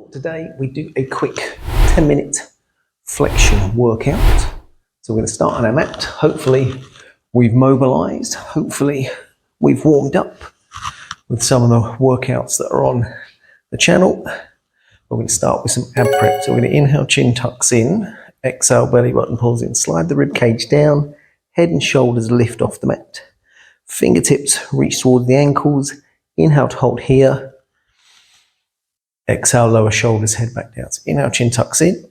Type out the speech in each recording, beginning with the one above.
thought today we do a quick 10-minute flexion workout. So we're going to start on our mat. Hopefully we've mobilized. Hopefully we've warmed up with some of the workouts that are on the channel. We're going to start with some ab prep. So we're going to inhale, chin tucks in, exhale, belly button pulls in, slide the rib cage down, head and shoulders lift off the mat. Fingertips reach towards the ankles. Inhale to hold here. Exhale, lower shoulders, head back down. So inhale, chin tucks in.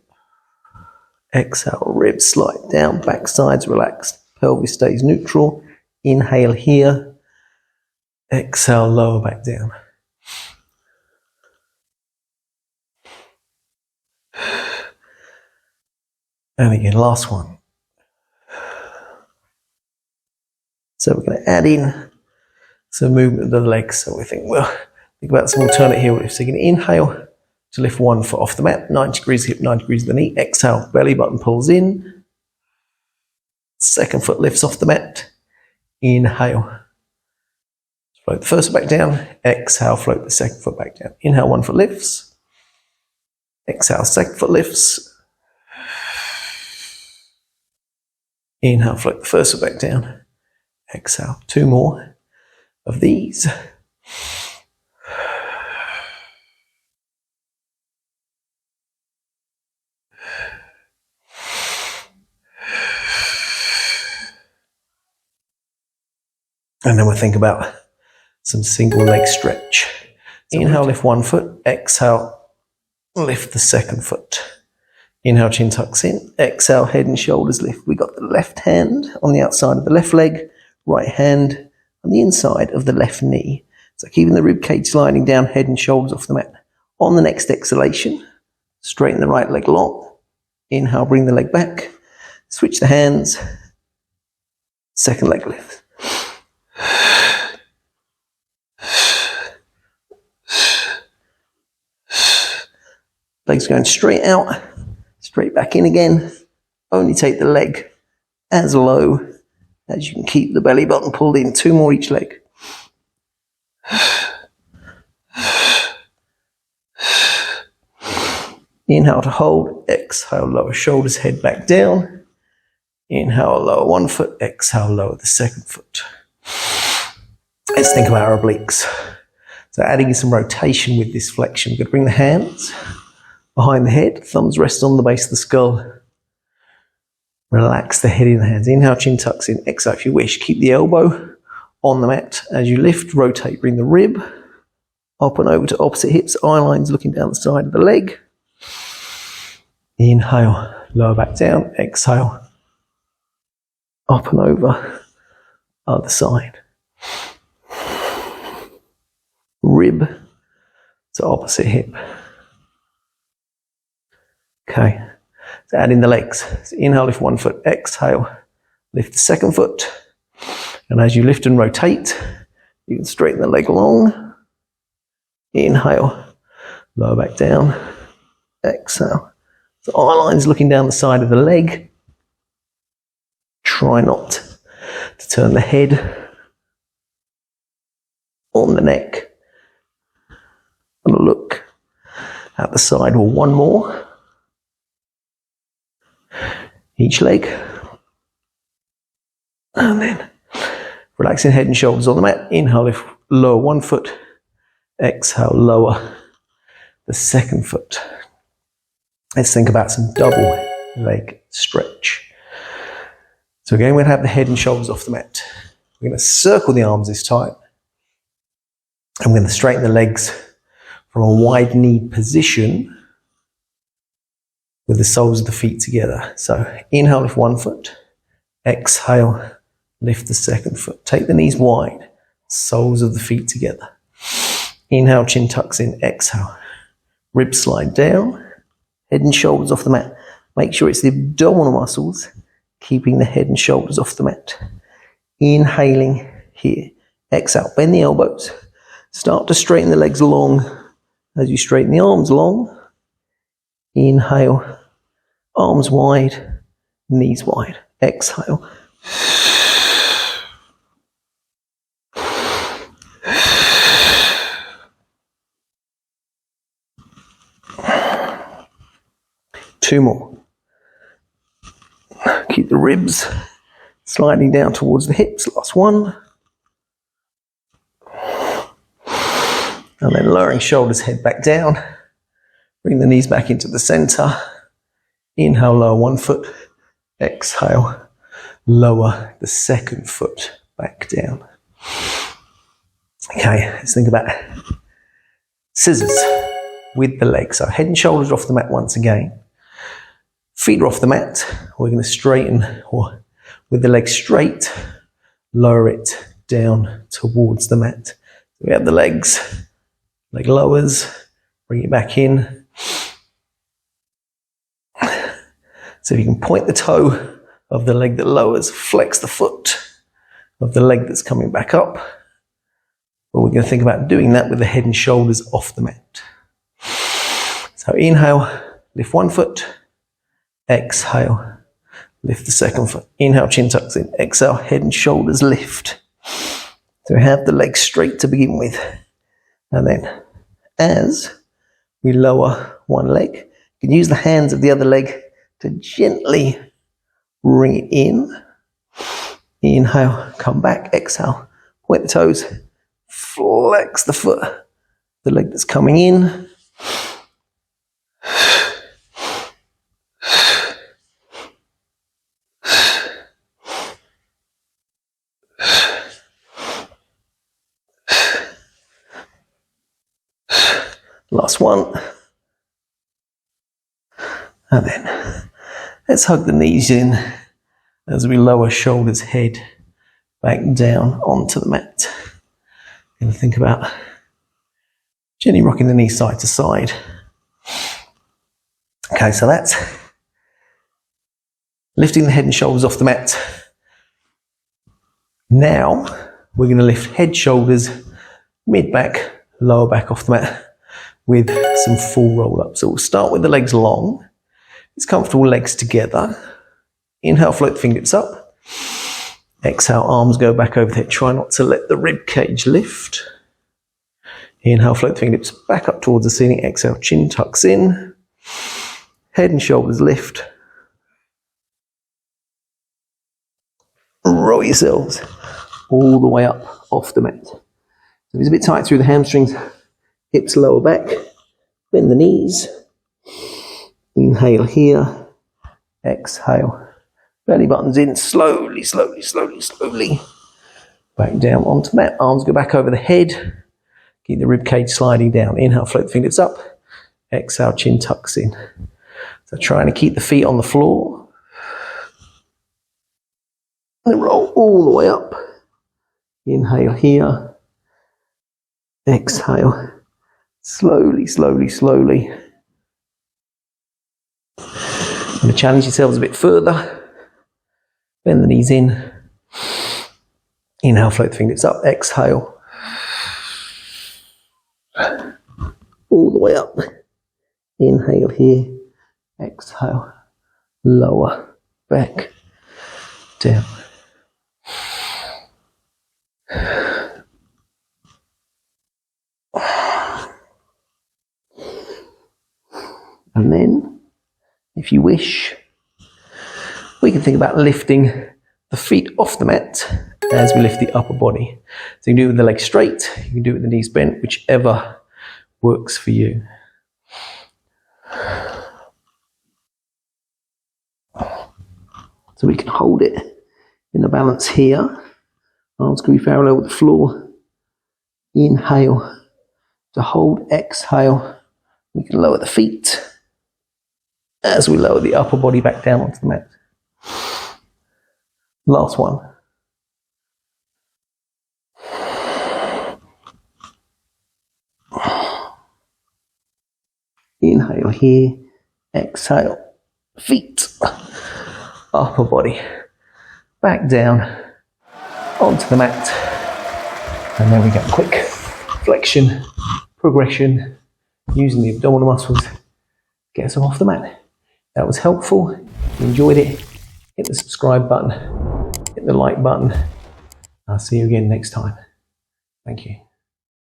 Exhale, ribs slide down, back sides relaxed, pelvis stays neutral. Inhale here. Exhale, lower back down. And again, last one. So we're going to add in some movement of the legs. So we think about some alternate heel lifts. So you can inhale to lift one foot off the mat, 90 degrees hip, 90 degrees of the knee. Exhale, belly button pulls in. Second foot lifts off the mat. Inhale. Float the first foot back down. Exhale, float the second foot back down. Inhale, one foot lifts. Exhale, second foot lifts. Inhale, float the first foot back down. Exhale, two more of these. And then we'll think about some single leg stretch. Inhale, lift one foot. Exhale, lift the second foot. Inhale, chin tucks in. Exhale, head and shoulders lift. We got the left hand on the outside of the left leg, right hand on the inside of the left knee. So keeping the rib cage sliding down, head and shoulders off the mat. On the next exhalation, straighten the right leg long. Inhale, bring the leg back. Switch the hands. Second leg lift. Legs going straight out, straight back in again. Only take the leg as low as you can keep the belly button pulled in. Two more each leg. Inhale to hold. Exhale, lower shoulders, head back down. Inhale, lower one foot. Exhale, lower the second foot. Let's think about our obliques. So adding in some rotation with this flexion. We're going to bring the hands behind the head, thumbs rest on the base of the skull. Relax the head in the hands. Inhale, chin tucks in. Exhale, if you wish, keep the elbow on the mat. As you lift, rotate, bring the rib up and over to opposite hips. Eye lines looking down the side of the leg. Inhale, lower back down. Exhale, up and over, other side. Rib to opposite hip. Okay, so add in the legs. So inhale, lift one foot. Exhale, lift the second foot. And as you lift and rotate, you can straighten the leg long. Inhale, lower back down. Exhale. So eye lines looking down the side of the leg. Try not to turn the head on the neck. And look at the side. Or one more. Each leg. And then relaxing head and shoulders on the mat. Inhale, lift, lower one foot. Exhale, lower the second foot. Let's think about some double leg stretch. So again, we're going to have the head and shoulders off the mat. We're going to circle the arms this time. And we're going to straighten the legs from a wide knee position with the soles of the feet together. So inhale, lift one foot. Exhale, lift the second foot. Take the knees wide, soles of the feet together. Inhale, chin tucks in. Exhale, ribs slide down, head and shoulders off the mat. Make sure it's the abdominal muscles keeping the head and shoulders off the mat. Inhaling here. Exhale, bend the elbows. Start to straighten the legs long as you straighten the arms long. Inhale, arms wide, knees wide. Exhale. 2 more. Keep the ribs sliding down towards the hips. Last 1. And then lowering shoulders, head back down. Bring the knees back into the center. Inhale, lower 1 foot. Exhale, lower the 2nd foot back down. Okay, let's think about scissors with the legs. So head and shoulders off the mat once again. Feet are off the mat. We're going to straighten, or with the legs straight, lower it down towards the mat. We have the legs, leg lowers, bring it back in. So if you can point the toe of the leg that lowers, flex the foot of the leg that's coming back up. But we're going to think about doing that with the head and shoulders off the mat. So inhale, lift 1 foot. Exhale, lift the 2nd foot. Inhale, chin tucks in. Exhale, head and shoulders lift. So we have the legs straight to begin with. And then as we lower one leg, you can use the hands of the other leg to gently bring it in. Inhale, come back, exhale, point the toes, flex the foot, the leg that's coming in. Last 1. And then let's hug the knees in as we lower shoulders, head back down onto the mat. And think about gently rocking the knees side to side. Okay, so that's lifting the head and shoulders off the mat. Now we're going to lift head, shoulders, mid back, lower back off the mat with some full roll up. So we'll start with the legs long. It's comfortable, legs together. Inhale, float the fingertips up. Exhale, arms go back over the head. Try not to let the rib cage lift. Inhale, float the fingertips back up towards the ceiling. Exhale, chin tucks in. Head and shoulders lift. Roll yourselves all the way up off the mat. So if it's a bit tight through the hamstrings, hips lower back, bend the knees. Inhale here, exhale. Belly buttons in, slowly, slowly, slowly, slowly. Back down onto the mat. Arms go back over the head. Keep the rib cage sliding down. Inhale, float the fingertips up. Exhale, chin tucks in. So trying to keep the feet on the floor. And roll all the way up. Inhale here. Exhale. Slowly, slowly, slowly. And to challenge yourselves a bit further, bend the knees in. Inhale, float the fingertips up. Exhale. All the way up. Inhale here. Exhale. Lower. Back. Down. And then, if you wish, we can think about lifting the feet off the mat as we lift the upper body. So you can do it with the legs straight, you can do it with the knees bent, whichever works for you. So we can hold it in a balance here. Arms can be parallel with the floor. Inhale to hold, exhale. We can lower the feet as we lower the upper body back down onto the mat. Last one. Inhale here, exhale, feet, upper body, back down onto the mat. And there we go, quick flexion, progression, using the abdominal muscles, get us off the mat. That was helpful. If you enjoyed it, hit the subscribe button, hit the like button. I'll see you again next time. Thank you.